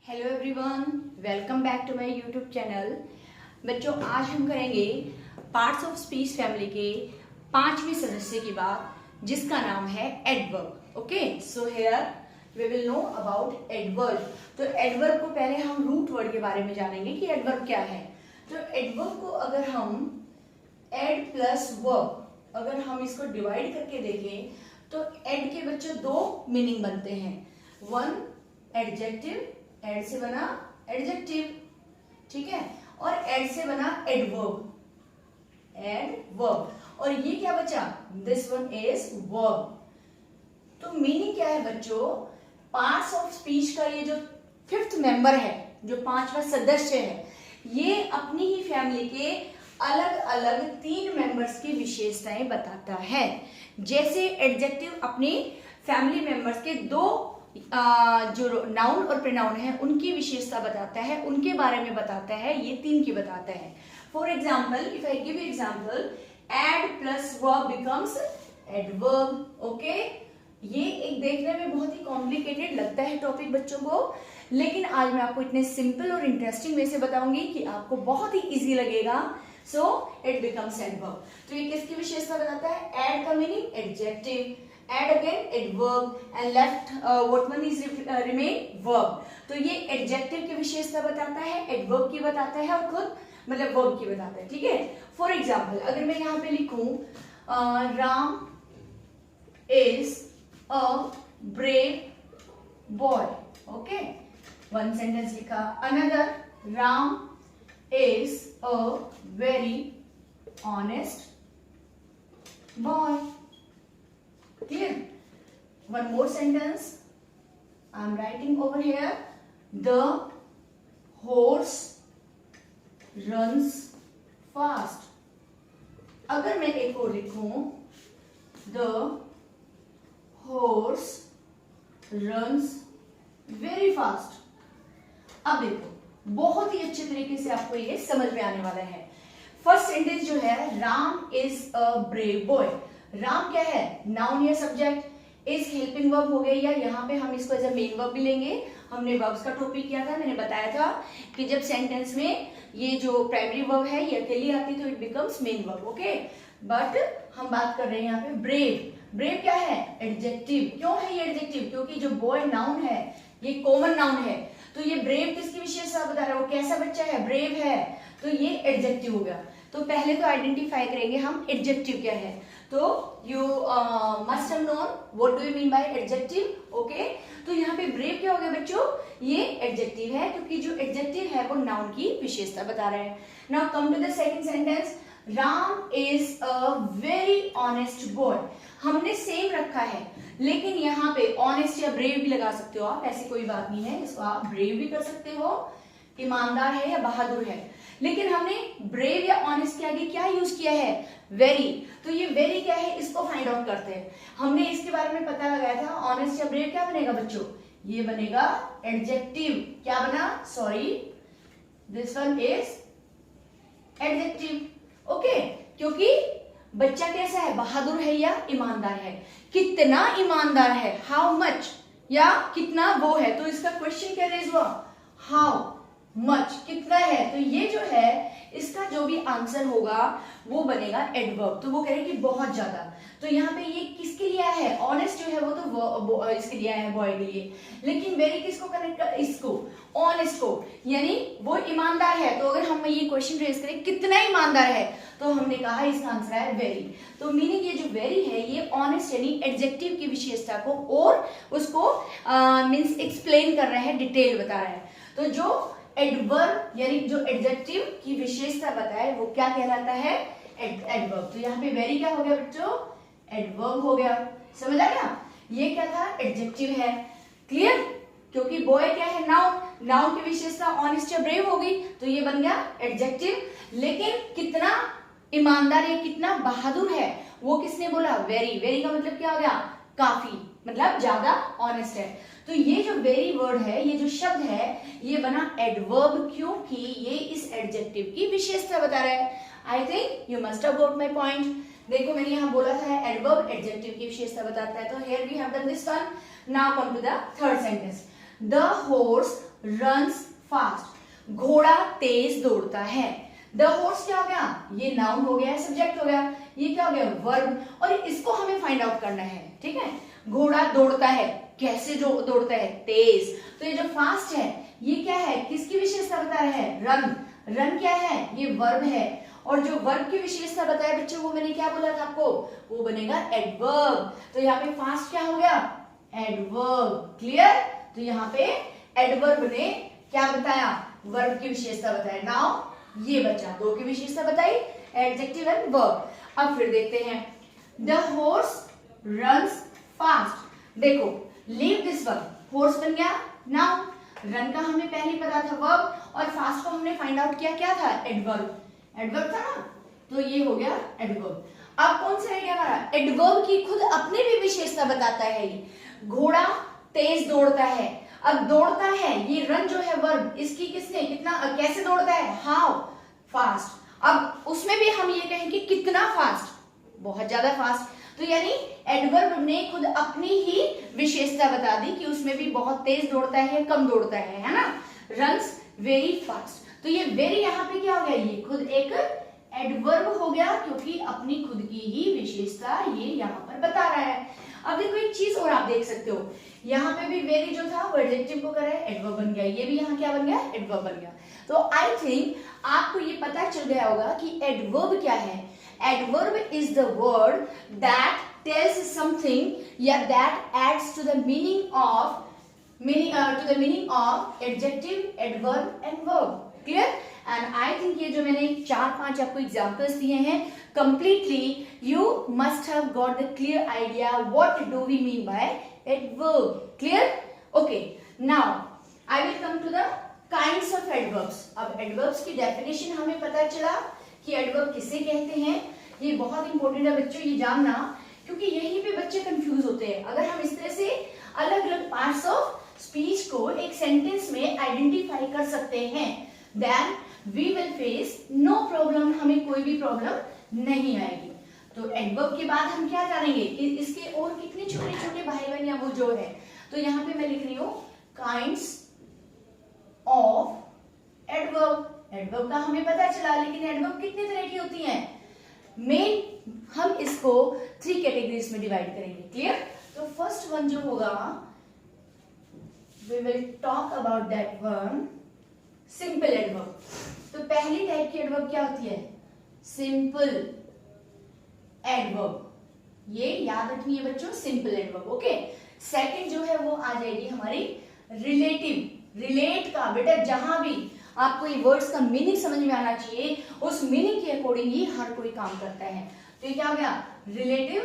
Hello everyone, welcome back to my YouTube channel. बच्चों, आज हम करेंगे पार्ट्स ऑफ स्पीच फैमिली के 5वें सदस्य की बात, जिसका नाम है adverb. Okay, so here we will know about adverb. तो एडवर्ब को पहले हम रूट वर्ड के बारे में जानेंगे कि एडवर्ब क्या है। तो एडवर्ब को अगर हम एड प्लस वर्ब, अगर हम इसको डिवाइड करके देखें तो एड के बच्चों दो मीनिंग बनते हैं। वन एडजेक्टिव, एड से बना एडजेक्टिव, ठीक है, और एड से बना एडवर्ब, एडवर्ब। और ये क्या बचा, दिस वन इज वर्ब। तो मीनिंग क्या है बच्चों, पार्ट्स ऑफ स्पीच का ये जो 5th मेंबर है, जो 5वां सदस्य है, ये अपनी ही फैमिली के अलग अलग 3 मेंबर्स की विशेषताएं बताता है। जैसे एडजेक्टिव अपनी फैमिली मेंबर्स के दो जो नाउन और प्रोनाउन है उनकी विशेषता बताता है, उनके बारे में बताता है, ये 3 की बताता है। For example, if I give example, add plus verb becomes adverb. Okay, ये एक देखने में बहुत ही कॉम्प्लिकेटेड लगता है टॉपिक बच्चों को, लेकिन आज मैं आपको इतने सिंपल और इंटरेस्टिंग वे से बताऊंगी कि आपको बहुत ही इजी लगेगा। So it becomes adverb. तो ये किसकी विशेषता बताता है, एड का meaning adjective, add again adverb and left what one is remain verb। तो ये adjective की विशेषता बताता है, adverb की बताता है और खुद मतलब verb की बताता है, ठीक है। फॉर एग्जाम्पल, अगर मैं यहाँ पे लिखूं Ram is a brave boy, okay, one sentence लिखा। Another, Ram is a very honest boy। Clear? One more sentence I am writing over here, the horse runs fast। अगर मैं एक और लिखूं, the horse runs very fast। अब देखो, बहुत ही अच्छे तरीके से आपको ये समझ में आने वाला है। फर्स्ट सेंटेंस जो है, Ram is a brave boy. Ram क्या है, नाउन या सब्जेक्ट, इज हेल्पिंग वर्ब हो गया, या यहाँ पे हम इसको एज अ मेन वर्ब भी लेंगे। हमने वर्ब्स का टॉपिक किया था, मैंने बताया था कि जब सेंटेंस में ये जो प्राइमरी वर्ब है ये अकेली आती तो it becomes main verb. Okay, but हम बात कर रहे हैं यहाँ पे ब्रेव। ब्रेव क्या है, एडजेक्टिव। क्यों है ये एडजेक्टिव, क्योंकि जो बॉय नाउन है ये कॉमन नाउन है। तो ये ब्रेव किसकी विशेषता बता रहा है, वो कैसा बच्चा है, ब्रेव है, तो ये एडजेक्टिव हो गया। तो पहले तो आइडेंटिफाई करेंगे हम एडजेक्टिव क्या है। तो you must have known what do you mean by adjective. Okay, तो यहाँ पे ब्रेव क्या हो गया बच्चों, ये एडजेक्टिव है, क्योंकि जो एडजेक्टिव है वो नाउन की विशेषता बता रहा है। Now come to the second sentence, Ram is a very honest boy. हमने सेम रखा है, लेकिन यहाँ पे ऑनेस्ट या ब्रेव भी लगा सकते हो आप, ऐसी कोई बात नहीं है, इसको आप ब्रेव भी कर सकते हो, ईमानदार है या बहादुर है। लेकिन हमने ब्रेव या ऑनेस्ट के आगे क्या यूज किया है, वेरी। तो ये वेरी क्या है, इसको फाइंड आउट करते हैं। हमने इसके बारे में पता लगाया था, ऑनेस्ट या ब्रेव क्या बनेगा बच्चों, ये बनेगा एडजेक्टिव। क्या बना, sorry, this one is adjective. Okay, क्योंकि बच्चा कैसा है, बहादुर है या ईमानदार है, कितना ईमानदार है, हाउ मच, या कितना वो है। तो इसका क्वेश्चन क्या रेज हुआ, हाउ मच, कितना है। तो ये जो है इसका जो भी आंसर होगा वो बनेगा एडवर्ब। तो वो कह रहे हैं कि बहुत ज्यादा। तो यहाँ पे ये किसके लिए आया है, ऑनेस्ट जो है वो तो इसके लिए आया है, बॉय के लिए। लेकिन वेरी किसको कनेक्ट कर, इसको, ऑनेस्ट को, यानी वो ईमानदार है। तो अगर हम ये क्वेश्चन रेज करें कितना ईमानदार है, तो हमने कहा इसका आंसर है वेरी। तो मीनिंग ये जो वेरी है ये ऑनेस्ट यानी एडजेक्टिव की विशेषता को और उसको मीन्स एक्सप्लेन कर रहा है, डिटेल बता रहा है। तो जो एडवर्ब यानी जो एडजेक्टिव की विशेषता बताए वो क्या कहलाता है, एडवर्ब। तो यहाँ पे वेरी क्या हो गया बच्चों, एडवर्ब हो गया। समझ आ गया, ये क्या था, एडजेक्टिव है। क्लियर, क्योंकि बॉय क्या है, नाउन, नाउन की विशेषता ऑनेस्ट या ब्रेव होगी, तो ये बन गया एडजेक्टिव। लेकिन कितना ईमानदार या कितना बहादुर है वो किसने बोला, वेरी। वेरी का मतलब क्या हो गया, काफी, मतलब ज्यादा ऑनेस्ट है। तो ये जो वेरी वर्ड है, ये जो शब्द है, ये बना एडवर्ब, क्योंकि ये इस एडजेक्टिव की विशेषता बता रहा है। आई think you must have got my point. देखो मैंने यहाँ बोला था एडवर्ब एडजेक्टिव की विशेषता बताता है, तो here we have done this one. Now come to the third sentence, the horse runs fast, घोड़ा तेज दौड़ता है। द हॉर्स क्या हो गया, ये नाउन हो गया, सब्जेक्ट हो गया, ये क्या हो गया, वर्ब, और इसको हमें फाइंड आउट करना है, ठीक है। घोड़ा दौड़ता है, कैसे जो दौड़ता है, तेज। तो ये जो फास्ट है ये क्या है, किसकी विशेषता बता रहा है, रन। रन क्या है, ये वर्ब है, और जो वर्ब की विशेषता बताया बच्चों वो मैंने क्या बोला था आपको, वो बनेगा एडवर्ब। तो यहाँ पे फास्ट क्या हो गया, एडवर्ब। क्लियर। तो यहाँ पे एडवर्ब ने क्या बताया, वर्ब की विशेषता बताया। नाउ ये बचा, दो की विशेषता बताई, एडजेक्टिव एंड वर्ब। अब फिर देखते हैं, द हॉर्स रन्स फास्ट। देखो लीव दिस वर्ब, हॉर्स बन गया नाउन, रन का हमें पहले ही पता था वर्ब, और फास्ट को हमने फाइंड आउट किया, क्या था, एडवर्ब। एडवर्ब था ना, तो ये हो गया एडवर्ब। अब कौन सा रह गया हमारा, एडवर्ब की खुद अपनी भी विशेषता बताता है ये। घोड़ा तेज दौड़ता है, अब दौड़ता है, ये रन जो है वर्ब, इसकी किसने, कितना, कैसे दौड़ता है, हाउ फास्ट। अब उसमें भी हम ये कहें कि कितना फास्ट, बहुत ज्यादा फास्ट। तो यानी एडवर्ब ने खुद अपनी ही विशेषता बता दी कि उसमें भी बहुत तेज दौड़ता है या कम दौड़ता है ना। रन्स वेरी फास्ट, तो ये वेरी यहाँ पे क्या हो गया, ये खुद एक एडवर्ब हो गया, क्योंकि अपनी खुद की ही विशेषता ये यहाँ पर बता रहा है। अब देखो एक चीज और आप देख सकते हो, यहाँ पे भी वेरी जो था वो एडजेक्टिव को कर रहा है, एडवर्ब बन गया, ये भी यहाँ क्या बन गया, एडवर्ब बन गया। तो आई थिंक आपको ये पता चल गया होगा कि एडवर्ब क्या है। Adverb is the word that tells something, yeah, that adds to the meaning of adjective, adverb and verb. Clear? And I think ये जो मैंने 4-5 आपको examples दिए हैं, completely you must have got the clear idea what do we mean by adverb. Clear? Okay. Now I will come to the kinds of adverbs. अब adverbs की definition हमें पता चला कि एडवर्ब किसे कहते हैं। ये बहुत इंपॉर्टेंट है बच्चों ये जानना, क्योंकि यहीं पे बच्चे कंफ्यूज होते हैं। अगर हम इस तरह से अलग अलग पार्ट्स ऑफ स्पीच को एक सेंटेंस में आइडेंटिफाई कर सकते हैं, then we will face no problem, हमें कोई भी प्रॉब्लम नहीं आएगी। तो एडवर्ब के बाद हम क्या जानेंगे कि इसके और कितने छोटे छोटे भाई बहन या वो जो है। तो यहाँ पे मैं लिख रही हूँ काइंड्स ऑफ एडवर्ब। एडवर्ब का हमें पता चला, लेकिन एडवर्ब कितने तरह की होती हैं, मेन हम इसको 3 कैटेगरीज में डिवाइड करेंगे। क्लियर। तो फर्स्ट वन जो होगा, we will talk about that one, simple adverb. तो पहली टाइप की एडवर्ब क्या होती है, सिंपल एडवर्ब। ये याद रखनी है बच्चों, सिंपल एडवर्ब। ओके। सेकंड जो है वो आ जाएगी हमारी रिलेटिव। रिलेट का बेटा जहां भी आपको ये वर्ड्स का मीनिंग समझ में आना चाहिए, उस मीनिंग के अकॉर्डिंग ही हर कोई काम करता है। तो ये क्या हो गया, रिलेटिव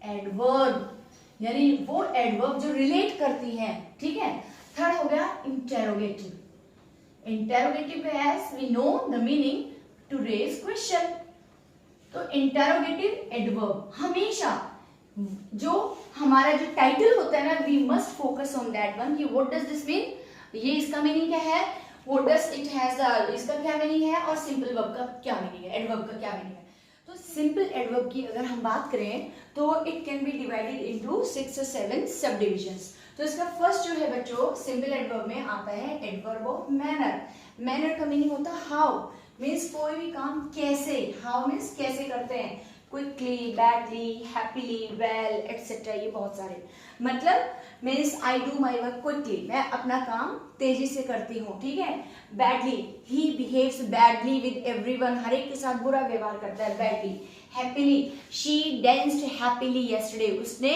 एडवर्ब, यानी वो एडवर्ब जो रिलेट करती है। ठीक है। थर्ड हो गया interrogative. Interrogative as we know the meaning to raise question. तो इंटेरोगेटिव एडवर्ब हमेशा जो हमारा जो टाइटल होता है ना, we must focus on that one कि व्हाट डज दिस मीन, ये इसका मीनिंग क्या है, what does it has इसका क्या मीनिंग है, और सिंपल वर्ब का क्या मीनिंग है, एडवर्ब का क्या मीनिंग है। तो सिंपल एडवर्ब की अगर हम बात करें तो it can be divided into 6 or 7 सब डिविजन्स। तो इसका फर्स्ट जो है बच्चों सिंपल एडवर्ब में आता है एडवर्ब ऑफ मैनर। मैनर का मीनिंग होता है हाउ, मीन्स कोई भी काम कैसे, हाउ मीन्स कैसे करते हैं, quickly, badly, happily, well etcetera, ये बहुत सारे मतलब means I do my work quickly, मैं अपना काम तेजी से करती हूँ। ठीक है। Badly, he behaves badly with everyone, हर एक के साथ बुरा व्यवहार करता है, badly. Happily, she danced happily yesterday, उसने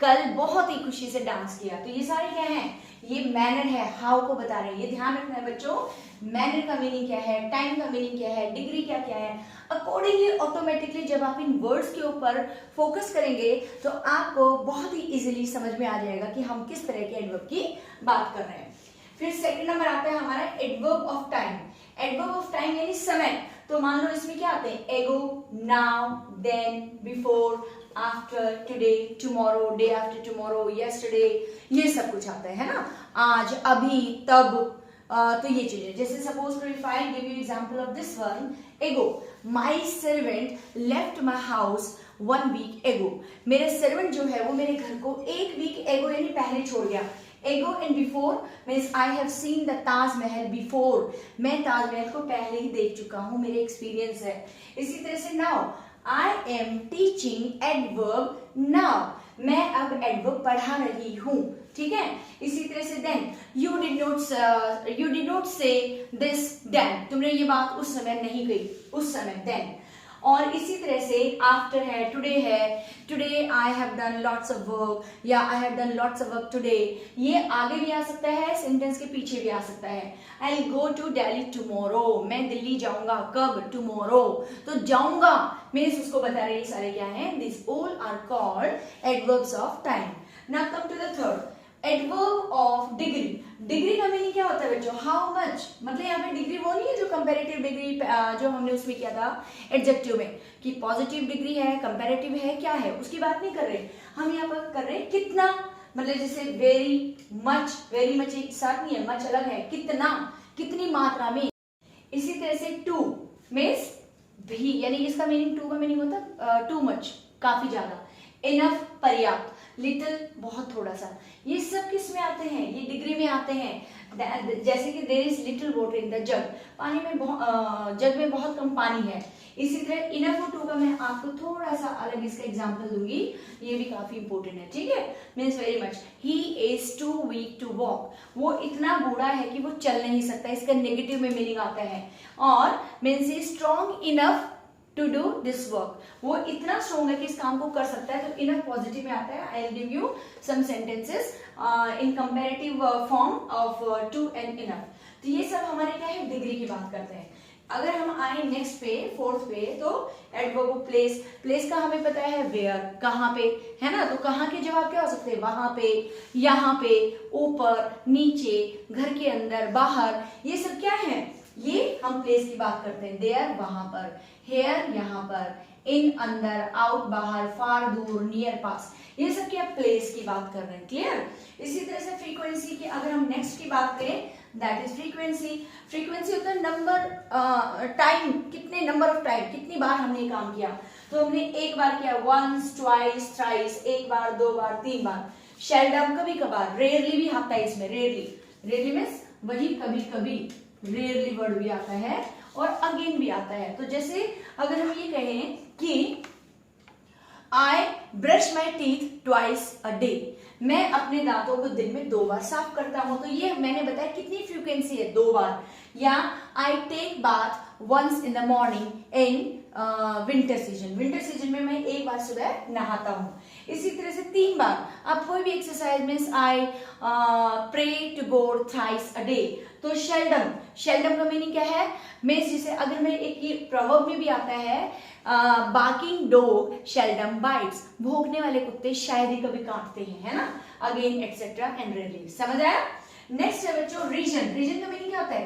कल बहुत ही खुशी से डांस किया। तो ये सारे क्या हैं, ये मैनर है, हाउ को बता रहे हैं। ये ध्यान रखना है बच्चों, मैनर का मीनिंग क्या है, टाइम का मीनिंग क्या है, डिग्री क्या क्या है। अकॉर्डिंगली ऑटोमेटिकली जब आप इन वर्ड्स के ऊपर फोकस करेंगे तो आपको बहुत ही इजीली समझ में आ जाएगा कि हम किस तरह के एडवर्ब की बात कर रहे हैं। फिर सेकंड नंबर आता है हमारा adverb of time. Adverb of time यानी समय। तो मान लो इसमें क्या आते हैं, ago, now, then, before, after, today, tomorrow, day after tomorrow, yesterday, ये सब कुछ आता है ना, आज, अभी, तब। तो ये चीजें, जैसे suppose if I give you example of this one, ago, my servant left my house 1 week एगो। मेरे सर्वेंट जो है वो मेरे घर को 1 week एगो यानी पहले छोड़ गया। एगो and before means I have seen the Taj Mahal before, मैं ताजमहल को पहले ही देख चुका हूं, मेरे एक्सपीरियंस है। इसी तरह से now I am teaching adverb now, मैं अब एडवर्ब पढ़ा रही हूं, ठीक है। इसी तरह से देन यू डिड नॉट से दिस देन, तुमने ये बात उस समय नहीं कही, उस समय देन। और इसी तरह से आफ्टर है, today I have done lots of work या I have done lots of work today, ये आगे भी आ सकता है, सेंटेंस के पीछे भी आ सकता है। I will go to Delhi tomorrow, मैं दिल्ली जाऊंगा, कब, टुमारो। तो जाऊंगा मीन्स उसको बता रहे, ये सारे क्या है, this all are called adverbs of time. Now come to the third, adverb of degree. Degree का मीनिंग क्या होता है बच्चों, हाउ मच, मतलब यहाँ पे डिग्री वो नहीं है जो कंपैरेटिव डिग्री जो हमने उसमें किया था एडजेक्टिव में कि पॉजिटिव डिग्री है, कंपैरेटिव है, क्या है, उसकी बात नहीं कर रहे हम, यहाँ पर कर रहे हैं कितना, मतलब जैसे वेरी मच एक साथ नहीं है, मच अलग है, कितना, कितनी मात्रा में। इसी तरह से टू मीन्स भी, यानी इसका मीनिंग, टू का मीनिंग होता टू मच, काफी ज्यादा, इनफ पर्याप्त, लिटिल बहुत थोड़ा सा, ये सब किस में आते हैं, ये डिग्री में आते हैं। जैसे कि there is little water in the jug, पानी में जग में बहुत कम पानी है। इसी तरह इनफ और टू का मैं आपको थोड़ा सा अलग इसका एग्जांपल दूंगी, ये भी काफी इंपॉर्टेंट है, ठीक है। Means very much, he is too weak to walk, वो इतना बूढ़ा है कि वो चल नहीं सकता, इसका नेगेटिव में मीनिंग आता है। और means he strong enough to do this work, वो इतना स्ट्रॉन्ग है कि इस काम को कर सकता है, तो इनफ पॉजिटिव में आता है। I will give you some sentences in comparative form of too and enough. तो ये सब हमारे क्या है, डिग्री की बात करते हैं। अगर हम आए नेक्स्ट पे, फोर्थ पे, तो एडवर्ब ऑफ प्लेस। प्लेस का हमें पता है वेयर, कहाँ पे, है ना, तो कहाँ के जवाब क्या हो सकते हैं, वहां पे, यहाँ पे, ऊपर, नीचे, घर के अंदर, बाहर, ये सब क्या है, ये हम प्लेस की बात करते हैं। देयर वहां पर, हेयर यहाँ पर, इन अंदर, आउट बाहर, फार दूर, नियर पास, ये सब क्या प्लेस की बात कर रहे हैं, क्लियर। इसी तरह से फ्रीक्वेंसी की अगर हम नेक्स्ट की बात करें, दैट इज फ्रीक्वेंसी। फ्रीक्वेंसी होता है नंबर, टाइम, कितने नंबर ऑफ टाइम, कितनी बार हमने ये काम किया। तो हमने एक बार किया, वंस, ट्वाइस, थ्राइस, एक बार, दो बार, तीन बार। शेल्डम कभी कभार, रेयरली भी आता है इसमें, रेयरली मीन्स वही कभी कभी, रेयरली वर्ड भी आता है और अगेन भी आता है। तो जैसे अगर हम ये कहें कि I brush my teeth twice a day, मैं अपने दांतों को दिन में 2 बार साफ करता हूं, तो ये मैंने बताया कितनी फ्रीक्वेंसी है, 2 बार। या I take bath once in the morning in winter season, winter season में मैं 1 बार सुबह नहाता हूं। इसी तरह से 3 बार, आप कोई भी exercise means I pray to God thrice a day, तो शेल्डम का मीनिंग क्या है, मीन्स जिसे अगर मैं एक ये प्रवर्ब में भी आता है, बार्किंग डॉग शेल्डम बाइट्स, भौंकने वाले कुत्ते शायद ही कभी काटते हैं, है ना, अगेन एक्सेट्रा एंड रेयरली, समझ आया। नेक्स्ट है बच्चों रीजन। रीजन का मीनिंग क्या होता है,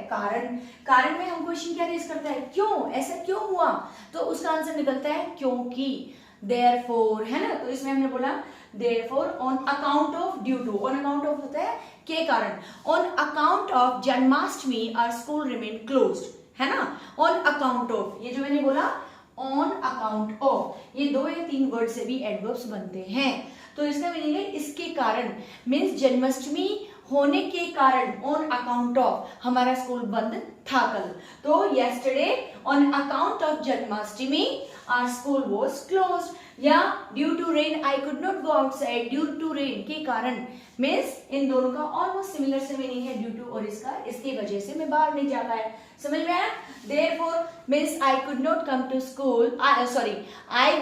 कारण में हम क्वेश्चन क्या रेज करता है, क्यों, ऐसा क्यों हुआ, तो उसका आंसर निकलता है क्योंकि, देयरफॉर, है ना, तो इसमें हमने बोला therefore, on account of, due to, on account of होता है के कारण, on account of Janmashtami our school remain closed, है ना, ऑन अकाउंट ऑफ, ये जो मैंने बोला ऑन अकाउंट ऑफ, ये 2 या 3 वर्ड से भी एडवर्ब्स बनते हैं। तो इसका मीनिंग है इसके कारण, मीन्स जन्माष्टमी होने के कारण, ऑन अकाउंट ऑफ, हमारा स्कूल बंद था कल, तो yesterday on account of Janmashtami our school was closed. या due to rain I could not go outside, due to rain के कारण, मीन्स इन दोनों का ऑलमोस्ट सिमिलर से मीनिंग है, ड्यू टू और इसका, इसकी वजह से मैं बाहर नहीं जा पाया, समझ में आया। therefore means I could not come to school, I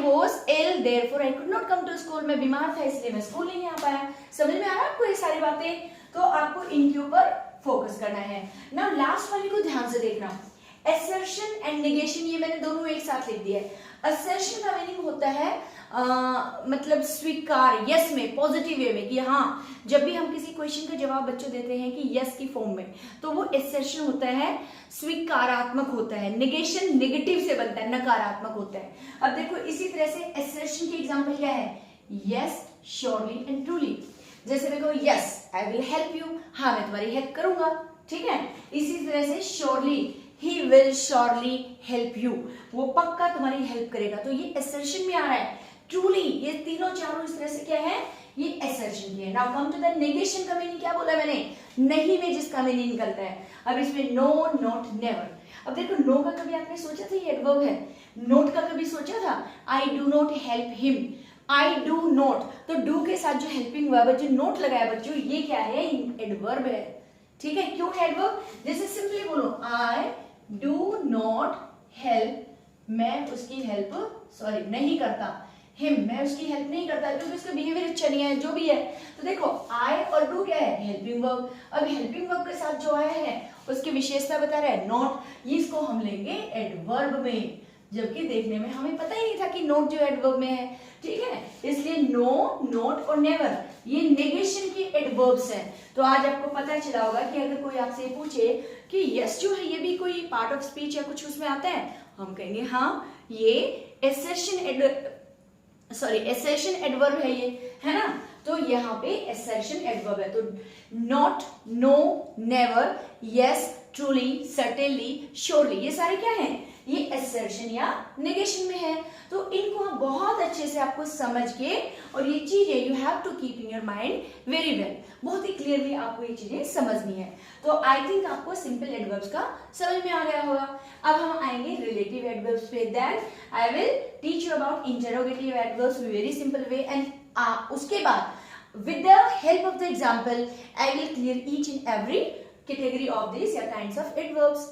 was ill therefore I could not come to school, मैं बीमार था इसलिए मैं स्कूल नहीं आ पाया। समझ में आ रहा है आपको ये सारी बातें, तो आपको इनके ऊपर फोकस करना है। नाउ लास्ट वाली को ध्यान से देखना, assertion एंड negation, ये मैंने दोनों एक साथ लिख दिया है। assertion का मीनिंग होता है मतलब स्वीकार, यस में, पॉजिटिव वे में, कि हाँ, जब भी हम किसी क्वेश्चन का जवाब बच्चों देते हैं कि यस की फॉर्म में, तो वो assertion होता है, स्वीकारात्मक होता है। नेगेशन नेगेटिव से बनता है, नकारात्मक होता है। अब देखो इसी तरह से assertion की एग्जांपल क्या है, यस, श्योरली एंड ट्रूली। जैसे देखो yes I will help you, हाँ मैं तुम्हारी हेल्प करूंगा, ठीक है। इसी तरह से surely, he will surely help you, वो पक्का तुम्हारी हेल्प करेगा, तो ये assertion में आ रहा है। ट्रूली, ये तीनों चारों इस तरह से क्या है, ये assertion की है। Now come to the negation का मीनिंग क्या बोला मैंने, नहीं में जिसका मीनिंग निकलता है। अब इसमें नो, नॉट, नेवर। अब देखो नो का कभी आपने सोचा था ये एडवर्ब है, नोट का कभी सोचा था, I do not help him, I do not, तो डू के साथ जो हेल्पिंग वर्ब है, जो नोट लगाया बच्चों, ये क्या है, एडवर्ब है। ठीक है, क्यों है एडवर्ब, जैसे सिंपली बोलो आई डू नॉट हेल्प, मैं उसकी हेल्प नहीं करता, हिम, मैं उसकी हेल्प नहीं करता क्योंकि उसका बिहेवियर अच्छा नहीं है, जो भी है। तो देखो आई और डू क्या है, हेल्पिंग वर्ब। अब हेल्पिंग वर्ब के साथ जो आया है उसकी विशेषता बता रहा है नॉट, इसको हम लेंगे एडवर्ब में, जबकि देखने में हमें पता ही नहीं था कि नोट जो एडवर्ब में है। ठीक है, इसलिए नो, नोट और नेवर ये नेगेशन की एडवर्ब्स हैं। तो आज आपको पता चला होगा कि अगर कोई आपसे पूछे कि यस जो है ये भी कोई पार्ट ऑफ स्पीच या कुछ उसमें आता है, हम कहेंगे हाँ ये एसर्शन एडवर्ब है, ये है ना। तो यहाँ पे एसर्शन एडवर्ब है, तो not, no, never, yes, truly, certainly, surely, ये सारे क्या हैं, ये एसर्शन या नेगेशन में है। तो इनको आप बहुत अच्छे से आपको समझ के, और ये चीजें you have to keep in your mind very well, बहुत ही क्लियरली आपको ये चीजें समझनी है। तो आई थिंक आपको सिंपल एडवर्ब्स का समझ में आ गया होगा। अब हम आएंगे रिलेटिव एडवर्ब्स पे, then I will teach you about interrogative adverbs very simple way, and उसके बाद with the help of the example I will clear each and every category of this या काइंड्स ऑफ एडवर्ब्स।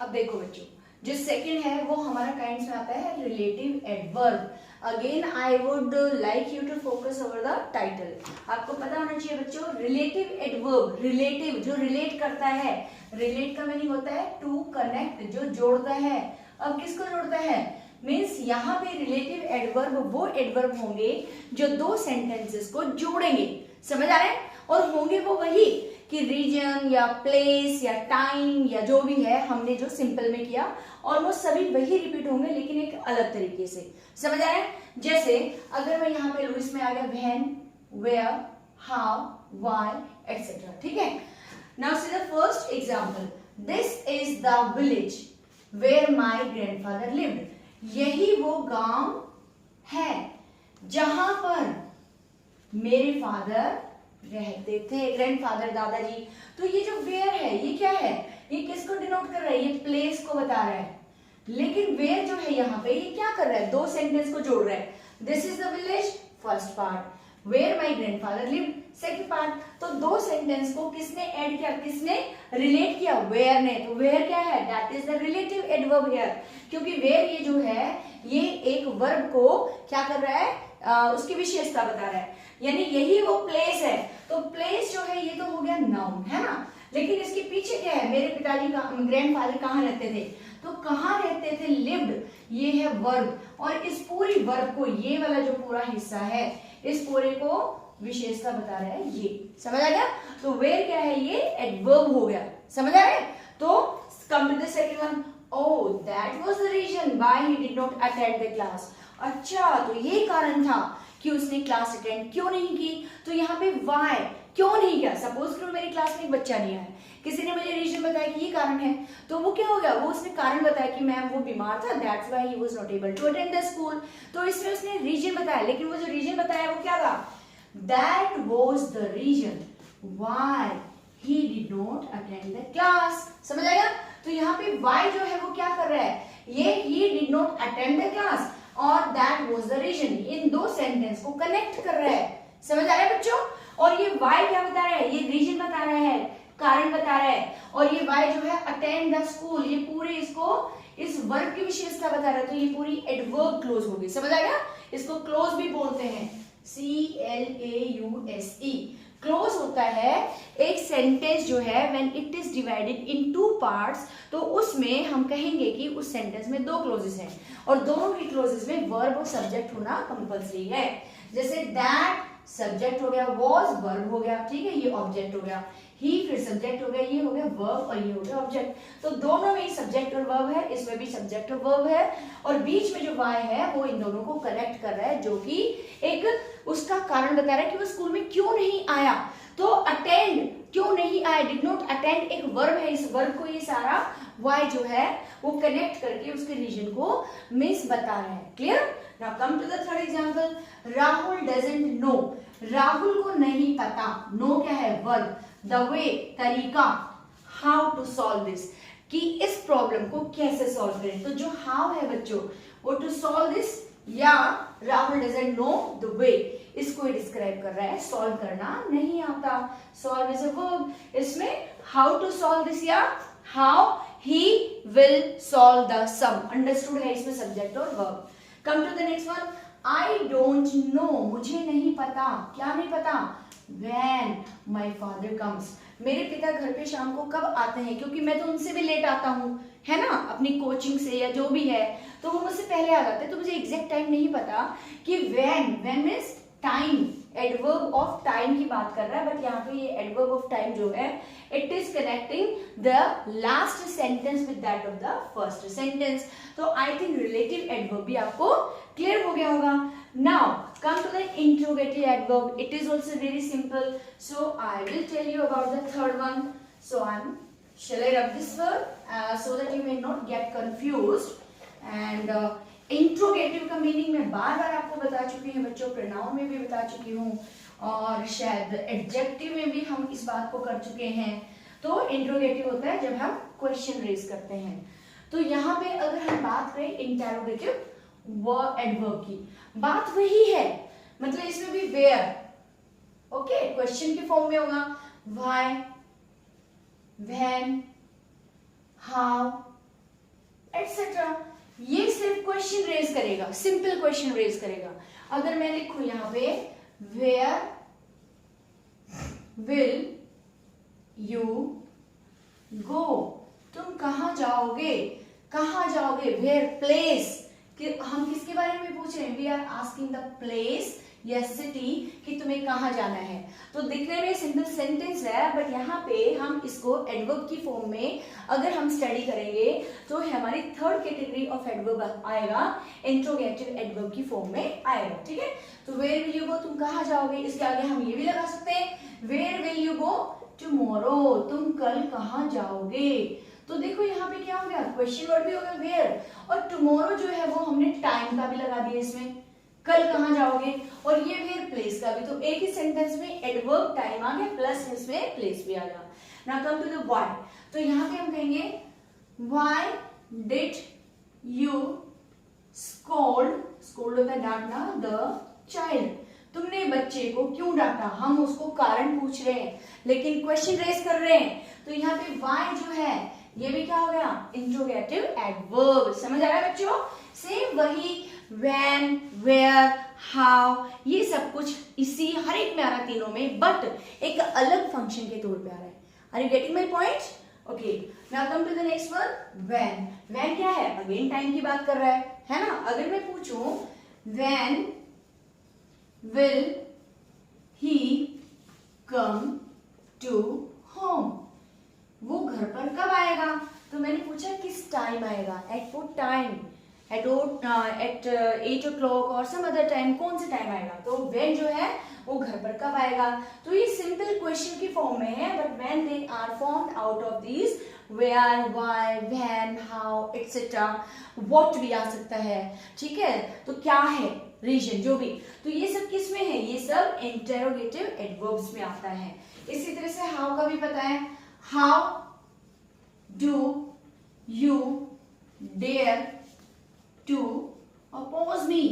अब देखो बच्चों, जो second है वो हमारा काइंड्स में आता है relative adverb. Again I would like you to focus over the title. आपको पता होना चाहिए बच्चों, रिलेटिव एडवर्ब, रिलेटिव जो रिलेट करता है, रिलेट का मीनिंग होता है टू कनेक्ट, जो जोड़ता है। अब किसको जोड़ता है, मीन्स यहाँ पे रिलेटिव एडवर्ब वो एडवर्ब होंगे जो दो सेंटेंसेस को जोड़ेंगे, समझ आ रहा है, और होंगे वो वही कि रीजन या प्लेस या टाइम या जो भी है, हमने जो सिंपल में किया और वो सभी वही रिपीट होंगे लेकिन एक अलग तरीके से, समझ आ रहा है। जैसे अगर मैं यहाँ पे लूँ, इसमें आ गया when, where, how, why etcetera. ठीक है, now see the first example, this is the village where my grandfather lived. यही वो गांव है जहां पर मेरे फादर रहते थे, ग्रैंडफादर दादाजी। तो ये जो वेयर है ये क्या है, ये किसको डिनोट कर रहा है, ये प्लेस को बता रहा है। लेकिन वेयर जो है यहाँ पे ये क्या कर रहा है, दो सेंटेंस को जोड़ रहा है। This is the village first part, where my grandfather lived second part. तो दो सेंटेंस को किसने ऐड किया, किसने रिलेट किया, वेयर ने। तो वेयर क्या है, that is the relative adverb here, क्योंकि वेयर ये जो है ये एक वर्ब को क्या कर रहा है, उसकी विशेषता बता रहा है, यानी यही वो प्लेस है। तो प्लेस जो है ये तो हो गया नाउन, है ना, लेकिन इसके पीछे क्या है, मेरे पिताजी का ग्रैंडफादर कहाँ रहते थे, तो कहाँ रहते थे, लिव्ड, ये है वर्ब, और इस पूरी वर्ब को, ये वाला जो पूरा हिस्सा है, इस पूरे को विशेषता बता रहा है ये, समझ आ गया। तो वेयर क्या है, ये एडवर्ब हो गया, समझ आ रहा है। तो come to the second one, oh that was the reason why he did not attend the class. अच्छा, तो ये कारण था कि उसने क्लास अटेंड क्यों नहीं की। तो यहाँ पे व्हाई, क्यों नहीं किया, सपोज करो मेरी क्लास में एक बच्चा नहीं आया, किसी ने मुझे रीजन बताया कि ये कारण है, तो वो क्या हो गया, वो उसने कारण बताया कि मैम वो बीमार था, that's why he was not able to attend the school. तो इसमें उसने रीजन बताया, लेकिन वो जो रीजन बताया वो क्या था, that was the reason why he did not attend the class, समझ आएगा। तो यहाँ पे व्हाई जो है वो क्या कर रहा है, ये ही did not attend the class और दैट वाज द रीजन, इन दो सेंटेंस को कनेक्ट कर रहा है, समझ आ रहा है बच्चों। और ये वाई क्या बता रहा है, ये रीजन बता रहा है, कारण बता रहा है, और ये वाई जो है अटेंड द स्कूल, ये पूरे इसको इस वर्ब की विशेषता बता रहा है। तो ये पूरी एडवर्ब क्लोज होगी, समझ आ गया। इसको क्लोज भी बोलते हैं, CLAUSE। क्लोज होता है एक सेंटेंस जो है when it is divided in two parts, तो उसमें हम कहेंगे कि उस सेंटेंस में दो क्लोजेस हैं और दोनों ही क्लोजेस में वर्ब और सब्जेक्ट होना कंपल्सरी है। जैसे दैट सब्जेक्ट हो गया, वॉज वर्ब हो गया, ठीक है, ये ऑब्जेक्ट हो गया, ही फिर सब्जेक्ट हो गया, ये हो गया वर्ब और ये हो गया ऑब्जेक्ट। तो दोनों में ही सब्जेक्ट और वर्ब है, इसमें भी सब्जेक्ट और वर्ब है, और बीच में जो वाई है वो इन दोनों को कनेक्ट कर रहा है, जो कि एक उसका कारण बता रहा है कि वो स्कूल में क्यों नहीं आया। तो अटेंड क्यों नहीं आया, डिड नॉट अटेंड एक वर्ब है, इस वर्ब को ये सारा वाई जो है वो कनेक्ट करके उसके रीजन को मीन्स बता रहा है। Clear. Now come to the third example. Rahul doesn't know. Rahul को नहीं पता. No क्या है? verb. The way, तरीका. How to solve this. कि इस प्रॉब्लम को कैसे सॉल्व करें. तो जो how है बच्चों, वो to solve this या Rahul doesn't know the way, इसको डिस्क्राइब कर रहा है. सॉल्व करना नहीं आता. Solve is a verb. इसमें हाउ टू सॉल्व दिस या how he will solve the sum. Understood है इसमें सब्जेक्ट और verb. Come to the next one. I don't know. मुझे नहीं पता. क्या नहीं पता? When my father comes. मेरे पिता घर पे शाम को कब आते हैं, क्योंकि मैं तो उनसे भी लेट आता हूँ, है ना, अपनी कोचिंग से या जो भी है, तो वो मुझसे पहले आ जाते हैं. तो मुझे एग्जैक्ट टाइम नहीं पता कि when means time, adverb of time की बात कर रहा है. बट यहाँ पे ये एडवर्ब ऑफ टाइम जो है, it is connecting the last sentence with that of the first sentence. तो आई थिंक रिलेटिव एडवर्ब भी आपको क्लियर हो गया होगा. Now come to the interrogative adverb. It is also very simple. So I will tell you about the third one. So shall I rub this verb so that you may not get confused. And interrogative का meaning मैं बार बार आपको बता चुकी हूँ बच्चों, pronoun में भी बता चुकी हूँ और शायद एडजेक्टिव में भी हम इस बात को कर चुके हैं. तो इंट्रोगेटिव होता है जब हम क्वेश्चन रेज करते हैं. तो यहाँ पे अगर हम बात करें इंटेरोगेटिव एडवर्ब की, बात वही है, मतलब इसमें भी वेयर, ओके, क्वेश्चन के फॉर्म में होगा. Why, when, how etcetera. ये सिर्फ क्वेश्चन रेज करेगा, सिंपल क्वेश्चन रेज करेगा. अगर मैं लिखूं यहां पे वेयर विल यू गो, तुम कहां जाओगे, कहां जाओगे. वेयर, प्लेस, कि हम किसके बारे में पूछ रहे हैं, we are asking the place या सिटी कि तुम्हें कहां जाना है. तो दिखने में सिंपल सेंटेंस है, बट यहाँ पे हम इसको एडवर्ब की फॉर्म में अगर हम स्टडी करेंगे तो हमारी थर्ड कैटेगरी ऑफ एडवर्ब आएगा, इंट्रोगेटिव एडवर्ब की फॉर्म में आएगा. ठीक है. तो वेयर विल यू गो, तुम कहां जाओगे. इसके आगे हम ये भी लगा सकते हैं, where will you go tomorrow, तुम कल कहां जाओगे. तो देखो यहाँ पे क्या हो गया, क्वेश्चन वर्ड भी हो गया वेयर, और टुमारो जो है वो हमने टाइम का भी लगा दिया इसमें, कल कहां जाओगे, और ये वेयर प्लेस का भी. तो एक ही सेंटेंस में एडवर्ब टाइम आ गया प्लस इसमें प्लेस भी आ गया. Now come to the why. तो यहाँ पे हम कहेंगे why did you scold, scold होता है डांटना, द चाइल्ड, तुमने बच्चे को क्यों डांटा. हम उसको कारण पूछ रहे हैं लेकिन क्वेश्चन रेज कर रहे हैं. तो यहाँ पे व्हाई जो है ये भी क्या हो गया, इंट्रोगेटिव एडवर्ब. समझ आ रहा है बच्चों. सेम वही व्हेन, वेयर, हाउ, ये सब कुछ इसी हर एक में आ रहा है तीनों में, बट एक अलग फंक्शन के तौर पे आ रहा है. Are you getting my point? Okay. Now come to the next one. When. When क्या है, अगेन टाइम की बात कर रहा है ना. अगर मैं पूछूं when will he come to home, वो घर पर कब आएगा. तो मैंने पूछा किस टाइम आएगा, at what time, eight 8 o'clock और सम अदर टाइम, कौन से टाइम आएगा. तो व्हेन जो है वो घर पर कब आएगा. तो ये सिंपल क्वेश्चन की फॉर्म में है, but when they are formed out of these where, why, when, how etcetera, what भी आ सकता है. ठीक है. तो क्या है, रीजन, जो भी. तो ये सब किस में है, ये सब इंटेरोगेटिव एडवर्ब्स में आता है. इसी तरह से हाउ का भी पता है. How do you dare to oppose me,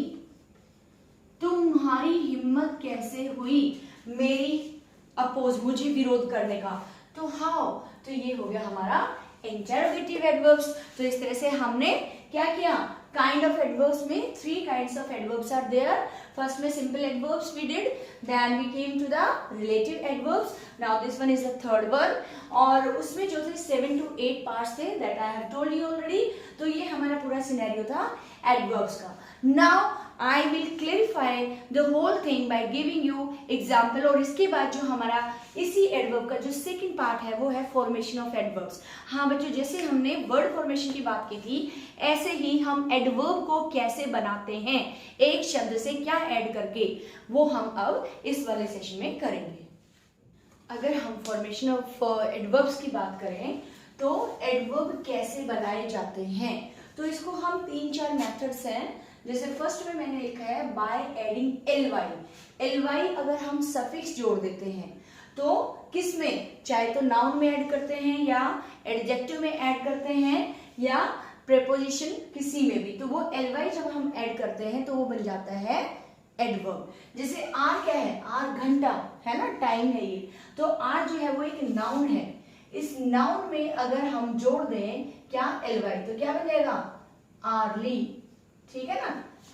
तुम्हारी हिम्मत कैसे हुई मेरी अपोज, मुझे विरोध करने का. तो हाउ, तो ये हो गया हमारा इंटेरोगेटिव एडवर्ब्स. तो इस तरह से हमने क्या किया, काइंड ऑफ एडवर्ब्स में 3 kinds of adverbs are there. First में simple adverbs we did, then we came to the relative adverbs. Now this one is the third one. और उसमें जो थे 7 to 8 parts थे, that I have told you already. तो ये हमारा पूरा सिनेरियो था adverbs का. Now I will clarify the whole thing by giving you example. और इसके बाद जो हमारा इसी एडवर्ब का जो सेकंड पार्ट है वो है फॉर्मेशन ऑफ एडवर्ब्स. हाँ बच्चों, जैसे हमने वर्ड फॉर्मेशन की बात की थी, ऐसे ही हम एडवर्ब को कैसे बनाते हैं, एक शब्द से क्या ऐड करके, वो हम अब इस वाले सेशन में करेंगे. अगर हम फॉर्मेशन ऑफ एडवर्ब्स की बात करें तो एडवर्ब कैसे बनाए जाते हैं, तो इसको हम 3-4 मेथड्स हैं जैसे फर्स्ट में मैंने लिखा है बाय एडिंग एल वाई अगर हम सफिक्स जोड़ देते हैं तो किस में, चाहे तो नाउन में ऐड करते हैं या एडजेक्टिव में ऐड करते हैं या प्रेपोजिशन किसी में भी, तो वो एल वाई जब हम ऐड करते हैं तो वो बन जाता है एडवर्ब। जैसे आर क्या है, आर घंटा है ना, टाइम है ये, तो आर जो है वो एक नाउन है। इस नाउन में अगर हम जोड़ दें क्या, एल वाई, तो क्या बन जाएगा आरली, ठीक है ना,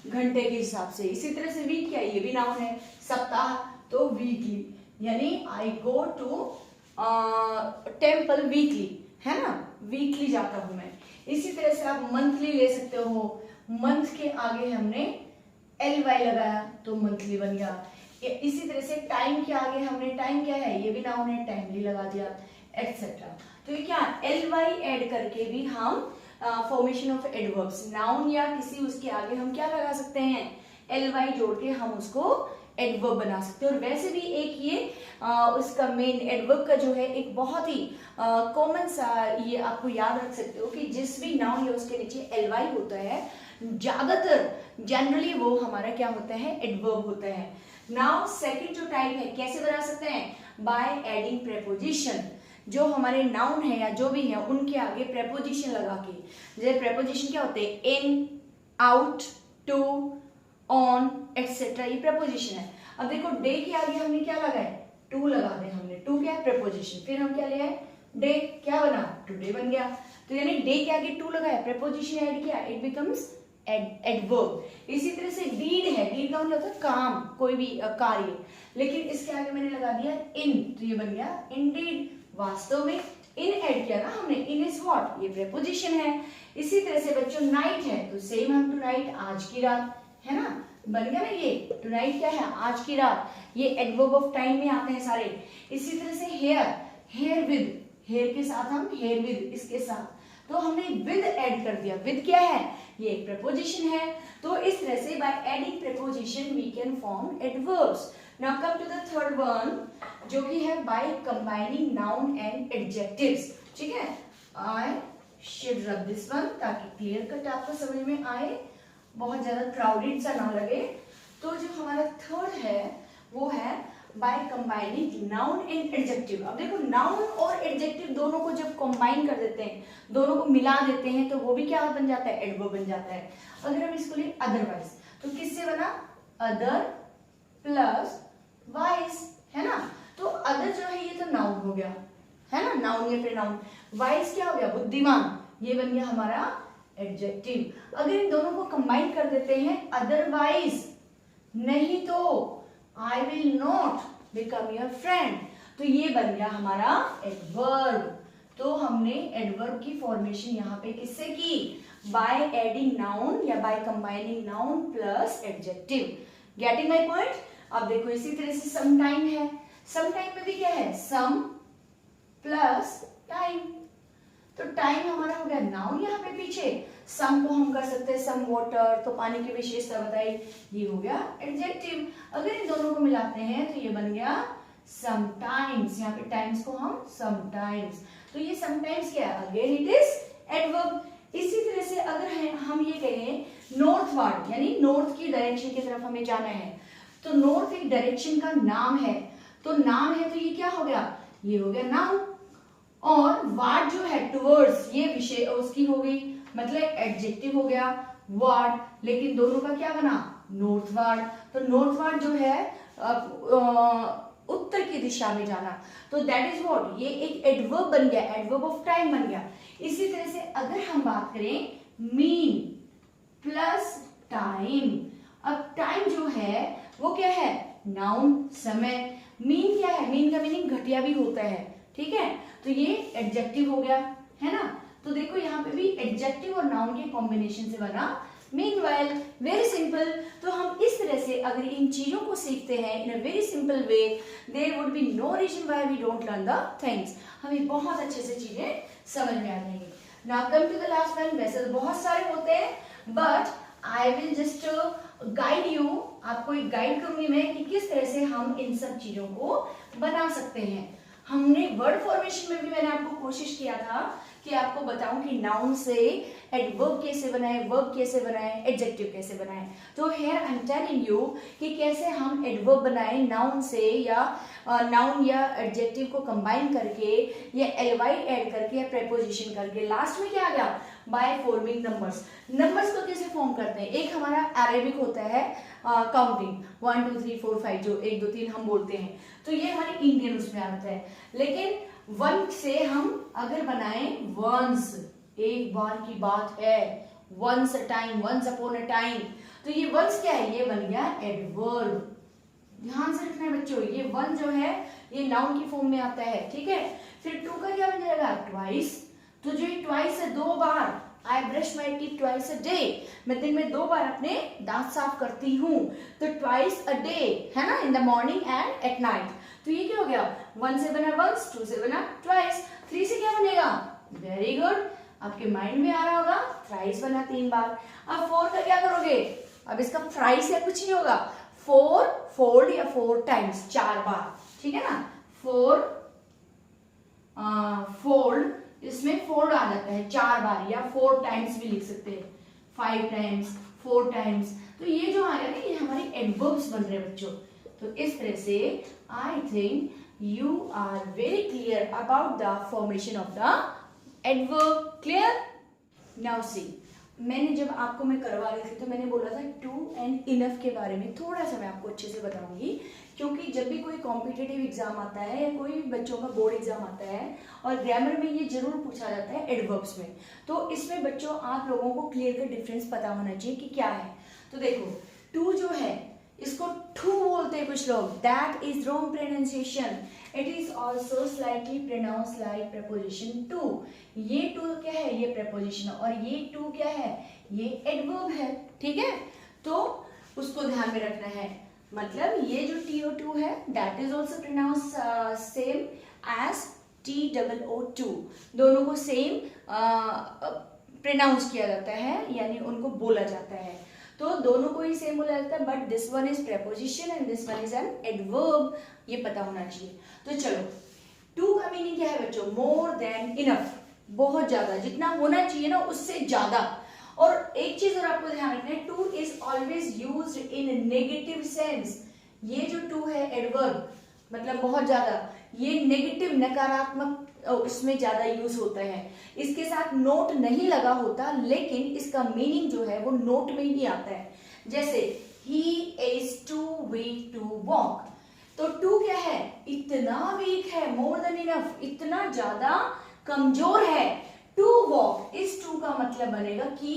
घंटे के हिसाब से। इसी तरह से वीक क्या है, ये भी नाउन है, सप्ताह तो वीकली, यानी आई गो टू टेम्पल वीकली, है ना, वीकली जाता हूं मैं। इसी तरह से आप मंथली ले सकते हो, मंथ के आगे हमने एल वाई लगाया तो मंथली बन गया। इसी तरह से टाइम के आगे हमने, टाइम क्या है, ये भी नाउन है, टाइमली लगा दिया, एटसेट्रा। तो ये क्या, एल वाई ऐड करके भी हम फॉर्मेशन ऑफ एडवर्ब्स, नाउन या किसी उसके आगे हम क्या लगा सकते हैं, एल वाई जोड़ के हम उसको एडवर्ब बना सकते हैं। और वैसे भी एक ये उसका मेन एडवर्ब का जो है एक बहुत ही कॉमन सा, ये आपको याद रख सकते हो कि जिस भी नाउन या उसके नीचे एल वाई होता है ज्यादातर जनरली वो हमारा क्या होता है, एडवर्ब होता है। नाउ सेकंड जो टाइप है, कैसे बना सकते हैं, बाय एडिंग प्रेपोजिशन। जो हमारे नाउन है या जो भी है उनके आगे प्रेपोजिशन लगा के, जैसे प्रेपोजिशन क्या होते हैं, इन, आउट, टू, ऑन, एक्सेट्रा, ये प्रेपोजिशन है। अब देखो डे के आगे हमने क्या लगाया, टू लगा दे हमने, टू क्या है, प्रेपोजिशन, फिर हम क्या लिया है, डे, क्या बना, टुडे बन गया। तो यानी डे के आगे टू लगाया, प्रेपोजिशन ऐड किया, इट बिकम्स एडवर्ब। इसी तरह से डीड है, डीड का मतलब होता है काम, कोई भी कार्य, लेकिन इसके आगे मैंने लगा दिया इन, तो ये बन गया इंडीड। वास्तव में इन ऐड किया ना हमने, इन इज व्हाट, ये प्रेपोजिशन है। इसी तरह से बच्चों नाइट है तो सेम हम टू नाइट, आज की रात, है ना, बन गया ना ये टू नाइट क्या है, आज की रात, ये एडवर्ब ऑफ टाइम में आते हैं सारे। इसी तरह से हेयर, हेयर विद, हेयर के साथ हम हेयर विद, इसके साथ, तो हमने विद ऐड कर दिया, विद क्या है, ये एक प्रेपोजिशन है। तो इस तरह से by adding preposition we can form adverbs. Now come to the third one, जो कि है by combining noun and adjectives, ठीक है। I should rub this one ताकि क्लियर कट आपको समझ में आए, बहुत ज्यादा क्राउडेड सा ना लगे। तो जो हमारा थर्ड है वो है by combining noun and adjective. अब देखो नाउन और एडजेक्टिव दोनों को जब कंबाइन कर देते हैं, दोनों को मिला देते हैं, तो वो भी क्या बन जाता है, एडवर्ब बन जाता है। अगर हम इसको लिए अदरवाइज, तो किससे बना, अदर प्लस वाइज, है ना। तो अदर जो है ये तो नाउन हो गया, है ना, नाउन या प्रोनाउन। वाइज क्या हो गया, बुद्धिमान, ये बन गया हमारा एडजेक्टिव। अगर इन दोनों को कंबाइन कर देते हैं, अदरवाइज, नहीं तो I will not become your friend, तो ये बन गया हमारा एडवर्ब। तो हमने एडवर्ब की फॉर्मेशन यहाँ पे किससे की, बाय एडिंग नाउन या bye combining noun plus adjective. Getting my point. अब देखो इसी तरह से सम टाइम है, सम टाइम में भी क्या है, सम प्लस टाइम, तो टाइम हमारा हो गया नाउन यहाँ पे पीछे, सम को हम कर सकते हैं सम वाटर, तो पानी की विशेषता बताई, ये हो गया एडजेक्टिव। अगर इन दोनों को मिलाते हैं तो ये बन गया समटाइम्स, यहाँ पे टाइम्स को हम समटाइम्स, तो ये समटाइम्स क्या है, अगेन इट इज एडवर्ब। इसी तरह से अगर हम ये कहें नॉर्थवर्ड, यानी नॉर्थ की डायरेक्शन की तरफ हमें जाना है, तो नॉर्थ एक डायरेक्शन का नाम है, तो नाम है तो ये क्या हो गया, ये हो गया नाउन। और वार्ड जो है टुवर्ड्स, ये विषय उसकी हो गई, मतलब एडजेक्टिव हो गया वार्ड, लेकिन दोनों का क्या बना, नॉर्थवर्ड। तो नॉर्थवर्ड जो है उत्तर की दिशा में जाना, तो दैट इज व्हाट, ये एक एडवर्ब बन गया, एडवर्ब ऑफ टाइम बन गया। इसी तरह से अगर हम बात करें मीन प्लस टाइम, अब टाइम जो है वो क्या है, नाउन, समय। मीन क्या है, मीन का मीनिंग घटिया भी होता है, ठीक है, तो ये एडजेक्टिव हो गया, है ना। तो देखो यहाँ पे भी एडजेक्टिव और नाउन के कॉम्बिनेशन से बना मीनवाइल, वेरी सिंपल। तो हम इस तरह से अगर इन चीजों को सीखते हैं in a very simple way, there would be no reason why we don't learn the things, हमें बहुत अच्छे से चीजें समझ में आ जाएंगी। Now come to the last one. वैसे तो बहुत सारे होते हैं, but I will just guide you, आपको एक गाइड करूंगी मैं कि किस तरह से हम इन सब चीजों को बना सकते हैं। हमने वर्ड फॉर्मेशन में भी मैंने आपको कोशिश किया था कि आपको बताऊं कि नाउन से एडवर्ब कैसे बनाए, वर्ब कैसे बनाए, एडजेक्टिव कैसे बनाए। तो here I am telling you कि कैसे हम एडवर्ब बनाए नाउन से, या नाउन या एडजेक्टिव को कंबाइन करके, या एलवाई ऐड करके, या प्रेपोजिशन करके। लास्ट में क्या आ गया, बाय फॉर्मिंग नंबर्स। नंबर्स को कैसे फॉर्म करते हैं, एक हमारा अरेबिक होता है काउंटिंग 1 2 3 4 5 जो 1 2 3 हम बोलते हैं, तो ये हमारे इंडियन उसमें आता है। लेकिन वन से हम अगर बनाए वंस, एक बार की बात है, once a time, once upon a time, तो ये वंस क्या है, ये बन गया एडवर्ब। ध्यान से रखना है बच्चों, ये वन जो है ये नाउन की फॉर्म में आता है, ठीक है। फिर टू का क्या बन जाएगा, ट्वाइस। तो जो ये ट्वाइस है, दो बार, I brush my teeth twice a day, मैं दिन में 2 बार अपने दांत साफ करती हूँ, तो ट्वाइस अ डे है ना, इन the morning and at night. तो ये क्या हो गया, 1 से बना वंस, 2 से बना ट्वाइस, 3 से क्या बनेगा, वेरी गुड, आपके माइंड में आ रहा होगा, थ्राइस बना 3 बार। अब 4 का क्या करोगे, अब इसका थ्राइस या कुछ नहीं होगा, 4 फोल्ड या 4 टाइम्स, 4 बार, ठीक है ना, 4 फोल्ड, इसमें फोल्ड आ जाता है 4 बार, या 4 टाइम्स भी लिख सकते हैं, 5 टाइम्स, 4 टाइम्स। तो ये जो आ गया ना, ये हमारे एडवर्ब्स बन रहे हैं बच्चों। तो इस तरह से I think you are very clear about the formation of the adverb. Clear? Now see, मैंने जब आपको मैं करवा रही थी तो मैंने बोला था टू एंड इनफ के बारे में थोड़ा सा मैं आपको अच्छे से बताऊंगी, क्योंकि जब भी कोई कॉम्पिटिटिव एग्जाम आता है या कोई भी बच्चों का बोर्ड एग्जाम आता है और ग्रामर में ये जरूर पूछा जाता है एडवर्ब्स में, तो इसमें बच्चों आप लोगों को क्लियर कट डिफरेंस पता होना चाहिए कि क्या है। तो देखो, टू जो है इसको ठू बोलते हैं कुछ लोग, that is wrong pronunciation, it is also slightly pronounce like preposition to. ये टू क्या है, ये प्रेपोजिशन, और ये टू क्या है, ये एडवर्ब है, ठीक है। तो उसको ध्यान में रखना है, मतलब ये जो TO2 है that is also pronounce same as TOO2, दोनों को सेम प्रोनाउंस किया जाता है, यानी उनको बोला जाता है, तो दोनों को ही सेम बोला जाता है, but this one is preposition and this one is an adverb, ये पता होना चाहिए। तो चलो, टू का मीनिंग क्या है बच्चों, मोर देन इनफ, बहुत ज्यादा, जितना होना चाहिए ना उससे ज्यादा। और एक चीज और आपको ध्यान रखना है, two is always used in negative sense. ये जो टू है एडवर्ब, मतलब बहुत ज्यादा, ये नेगेटिव नकारात्मक उसमें ज्यादा यूज होता है, इसके साथ नोट नहीं लगा होता, लेकिन इसका मीनिंग जो है वो नोट में ही आता है। जैसे he is too weak to walk, तो टू क्या है, इतना वीक है, मोर देन इनफ, इतना ज्यादा कमजोर है टू वॉक। इस टू का मतलब बनेगा कि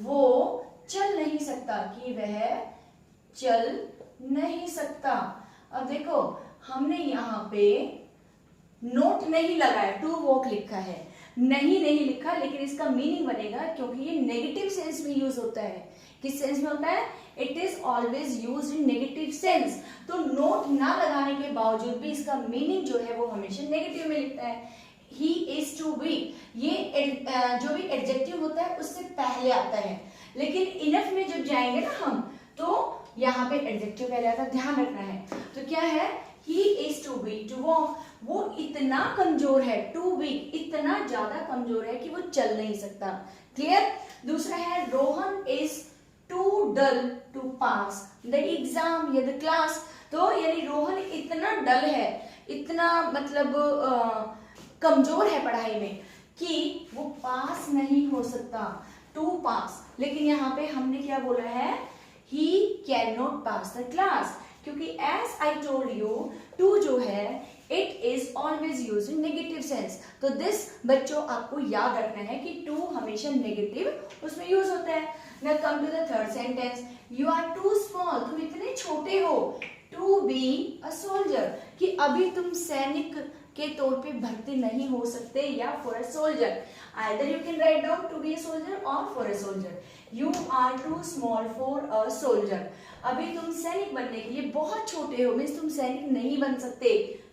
वो चल नहीं सकता, कि वह चल नहीं सकता। अब देखो, हमने यहाँ पे नोट नहीं लगाया, टू वॉक लिखा है, नहीं लिखा, लेकिन इसका मीनिंग बनेगा, क्योंकि ये नेगेटिव सेंस में यूज होता है। किस सेंस में होता है, it is always used in negative sense. तो नोट ना लगाने के बावजूद भी इसका मीनिंग जो है वो हमेशा नेगेटिव में लिखता है। ही इज टू वीक, ये जो भी एडजेक्टिव होता है उससे पहले आता है, लेकिन इनफ में जब जाएंगे ना हम, तो यहाँ पे एडजेक्टिव पहले आता है, ध्यान रखना है। तो क्या है, he is too weak to walk, वो इतना कमजोर है, टू वीक, इतना ज्यादा कमजोर है कि वो चल नहीं सकता। क्लियर? दूसरा है, Rohan is too dull to pass the exam या द क्लास। तो यानी रोहन इतना डल है, इतना मतलब कमजोर है पढ़ाई में कि वो पास नहीं हो सकता, टू पास। लेकिन यहाँ पे हमने क्या बोला है, he cannot pass the class, क्योंकि as I told you, to जो है it is always used in negative sense। तो this बच्चों आपको याद रखना है कि to हमेशा negative उसमें यूज होता है। Now come to the third sentence, you are too small, तुम इतने छोटे हो, to be a soldier, कि अभी तुम सैनिक के तौर पे भर्ती नहीं हो सकते, या for a soldier, either you can write down to be a soldier or for a soldier। You are too small for a soldier, अभी तुम सैनिक बनने के लिए बहुत छोटे हो, मीन्स तुम सैनिक नहीं बन सकते।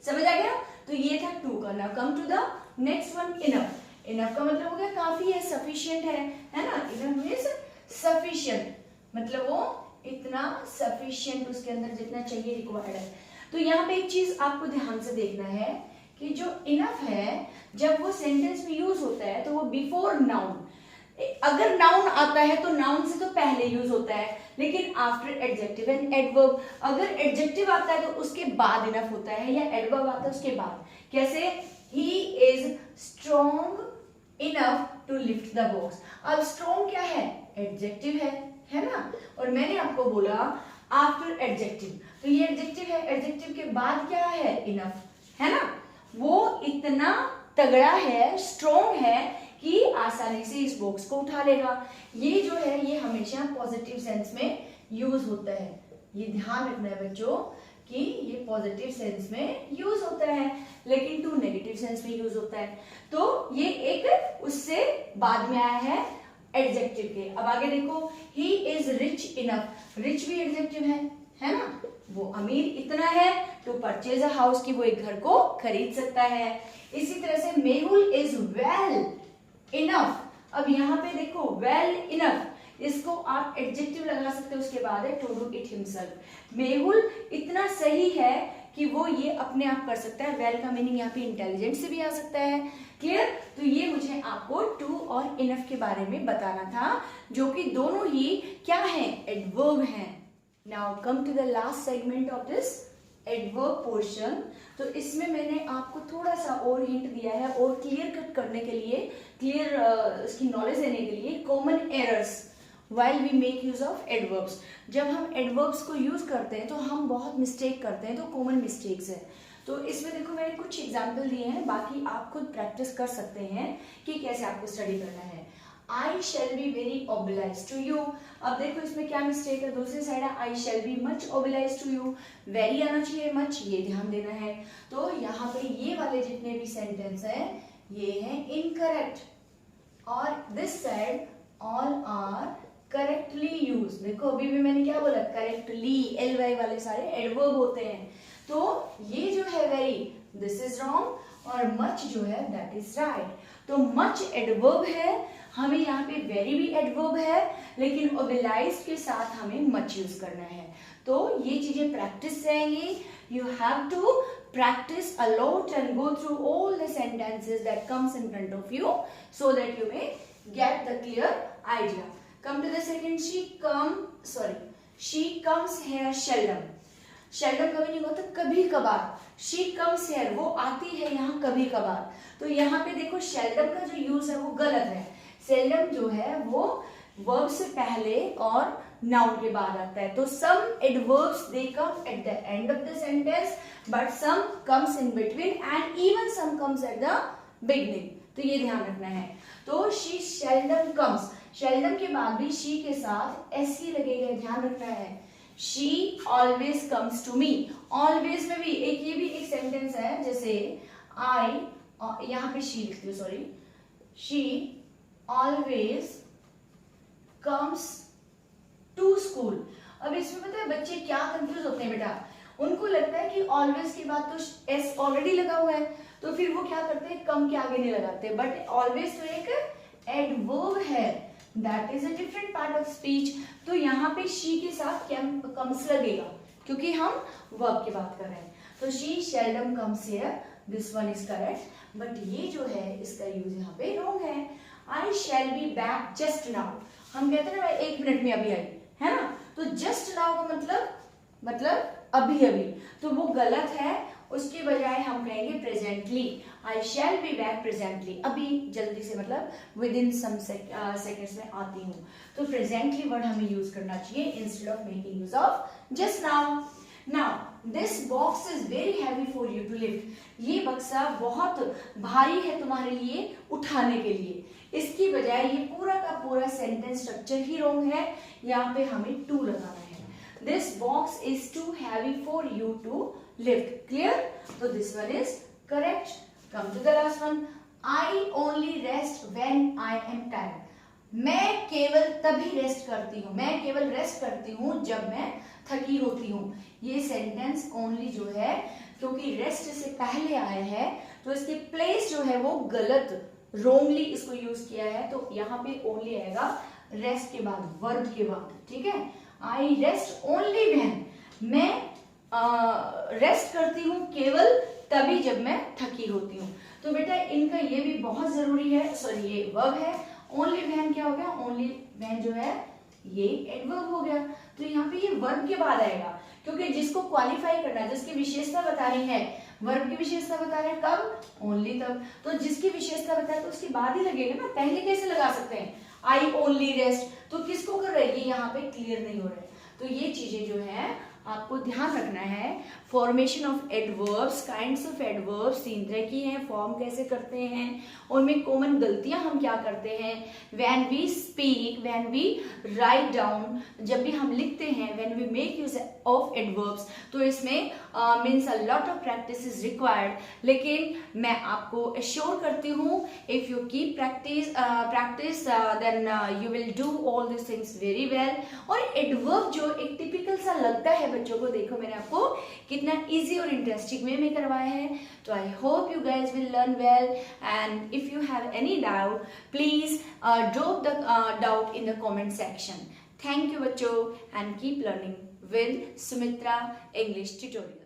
समझ आ गया? तो ये था टू का। Now come to the next one, enough. Enough का मतलब हो गया काफी है, सफिशिएंट है ना। इनफ मीन्स सफिशिएंट, मतलब वो इतना सफिशिएंट, उसके अंदर जितना चाहिए रिक्वायर्ड है। तो यहाँ पे एक चीज आपको ध्यान से देखना है कि जो इनफ है जब वो सेंटेंस में यूज होता है तो वो बिफोर नाउन, अगर नाउन आता है तो नाउन से तो पहले यूज होता है, लेकिन आफ्टर एडजेक्टिव एंड एडवर्ब, अगर एडजेक्टिव आता है तो उसके बाद इनफ होता है, या एडवर्ब आता है उसके बाद। कैसे? He is strong enough to lift the box. अब स्ट्रॉन्ग क्या है? एडजेक्टिव है ना, और मैंने आपको बोला आफ्टर एडजेक्टिव, तो ये एडजेक्टिव है, एडजेक्टिव के बाद क्या है? इनफ, है ना। वो इतना तगड़ा है, स्ट्रॉन्ग है कि आसानी से इस बॉक्स को उठा लेगा। ये जो है ये हमेशा पॉजिटिव सेंस में यूज होता है, ये ध्यान रखना है बच्चों कि ये पॉजिटिव सेंस में यूज होता है, लेकिन टू नेगेटिव सेंस में यूज होता है। तो ये एक उससे बाद में आया है एडजेक्टिव के। अब आगे देखो, he is rich enough, rich भी एडजेक्टिव है ना, वो अमीर इतना है टू परचेज अ हाउस, की वो एक घर को खरीद सकता है। इसी तरह से मेहुल इज वेल इनफ, अब यहाँ पे देखो वेल इनफ, इसको आप एडजेक्टिव लगा सकते हो, उसके बाद है to do it himself. Mehul इतना सही है कि वो ये अपने आप कर सकता है, वेल का मीनिंग यहाँ पे इंटेलिजेंट से भी आ सकता है। क्लियर? तो ये मुझे आपको टू और इनफ के बारे में बताना था, जो कि दोनों ही क्या है? एडवर्ब हैं। Now come to the last segment of this adverb portion. तो इसमें मैंने आपको थोड़ा सा और हिंट दिया है, और क्लियर कट करने के लिए, क्लियर इसकी नॉलेज देने के लिए, common errors while we make use of adverbs। जब हम adverbs को यूज करते हैं तो हम बहुत मिस्टेक करते हैं, तो कॉमन मिस्टेक्स है। तो इसमें देखो मैंने कुछ एग्जाम्पल दिए हैं, बाकी आप खुद प्रैक्टिस कर सकते हैं कि कैसे आपको स्टडी करना है। I shall be very obliged to you, अब देखो इसमें क्या मिस्टेक है, दूसरी साइड है I shall be much obliged to you, very आना चाहिए, much ये ध्यान देना है। तो यहाँ पे ये वाले जितने भी सेंटेंस है ये है इनकरेक्ट, और this side all are correctly use. देखो अभी भी मैंने क्या बोला? करेक्टली, एल वाई वाले सारे एडवर्ब होते हैं। तो ये जो है वेरी, दिस इज रॉन्ग, और मच जो है दैट इज राइट। तो मच एडवर्ब है, हमें यहाँ पे वेरी भी एडवर्ब है, लेकिन ओबेलाइज्ड के साथ हमें मच यूज करना है। तो ये चीजें प्रैक्टिस से आएंगी। You have to practice a lot and go through all the sentences that comes in front of you so that you may get the clear idea. Come to the second, she comes here seldom, seldom कभी नहीं होता, कभी कभार। she comes here, वो आती है यहाँ कभी कभार। तो यहाँ पे देखो seldom का जो यूज है वो गलत है। seldom जो है वो वर्ब से पहले और नाउन के बाद आता है। तो some adverbs they come at the end of the sentence, but some comes in between and even some comes at the beginning। तो ये ध्यान रखना है। तो she seldom comes, seldom के बाद भी she के साथ s ही लगेगा, ध्यान रखना है। she always comes to me, always में भी एक ये भी एक सेंटेंस है, जैसे I यहाँ पे she लिखती हूँ, sorry, she always comes to school. अब इसमें पता है बच्चे क्या कंफ्यूज होते हैं बेटा, उनको लगता है कि ऑलवेज के बाद तो एस ऑलरेडी लगा हुआ है, तो फिर वो क्या करते हैं, कम के आगे नहीं लगाते। बट ऑलवेज तो एक एडवर्ब है, that is a different part of speech. तो यहाँ पे शी के साथ कम्स लगेगा, क्योंकि हम वर्ब की बात कर रहे हैं। तो she seldom comes here, this one is correct, but ये जो है इसका यूज यहाँ पे रॉन्ग है। I shall be back just now, हम कहते हैं ना मैं 1 मिनट में अभी आई, है ना, तो जस्ट नाउ का मतलब अभी अभी, तो वो गलत है। उसके बजाय हम कहेंगे presently, I shall be back presently, अभी जल्दी से मतलब विद इन सम सेकेंड्स में आती हूँ। तो प्रेजेंटली वर्ड हमें यूज करना चाहिए instead of making use of just now. Now this box is very heavy for you to lift, ये बक्सा बहुत भारी है तुम्हारे लिए उठाने के लिए। इसकी बजाय ये पूरा का पूरा सेंटेंस स्ट्रक्चर ही रॉन्ग है, यहाँ पे हमें टू लगाना है। This box is too heavy for you to lift, clear? तो this one is correct. Come to the last one, I only rest when I am tired, मैं केवल तभी रेस्ट करती हूँ, मैं केवल रेस्ट करती हूँ जब मैं थकी होती हूँ। ये सेंटेंस ओनली जो है, क्योंकि रेस्ट से पहले आया है तो इसके प्लेस जो है वो गलत, रोंगली इसको यूज किया है, तो यहाँ पे ओनली आएगा रेस्ट के बाद, वर्ब के बाद, ठीक है। आई रेस्ट ओनली व्हेन, मैं रेस्ट करती हूँ केवल तभी जब मैं थकी होती हूँ। तो बेटा इनका ये भी बहुत जरूरी है, सॉरी ये वर्ब है। ओनली व्हेन क्या हो गया, ओनली व्हेन जो है ये एडवर्ब हो गया। तो यहाँ पे ये वर्ब के बाद आएगा, क्योंकि जिसको क्वालिफाई करना है, जिसकी विशेषता बता रही है, वर्ब की विशेषता बता रहे हैं कब, ओनली तब। तो जिसकी विशेषता बताए तो उसके बाद ही लगेगा ना, पहले कैसे लगा सकते हैं, आई ओनली रेस्ट, तो किसको कर रही है, यहाँ पे क्लियर नहीं हो रहा है। तो ये चीजें जो है आपको ध्यान रखना है। Formation of adverbs, kinds of adverbs 3 तरह की हैं, फॉर्म कैसे करते हैं, उनमें कॉमन गलतियां हम क्या करते हैं, when we speak, when we write down, जब भी हम लिखते हैं, when we make use of adverbs, तो इसमें means a lot of practice is required. लेकिन मैं आपको एश्योर करती हूँ, if you keep practice then you will do all this things very well. और एडवर्ब जो एक टिपिकल सा लगता है बच्चों को, देखो मैंने आपको कितना इजी और इंटरेस्टिंग वे में करवाया है। तो I hope you guys will learn well, and if you have any doubt please drop the doubt in the comment section. Thank you बच्चों, and keep learning with Sumitra English Tutorial.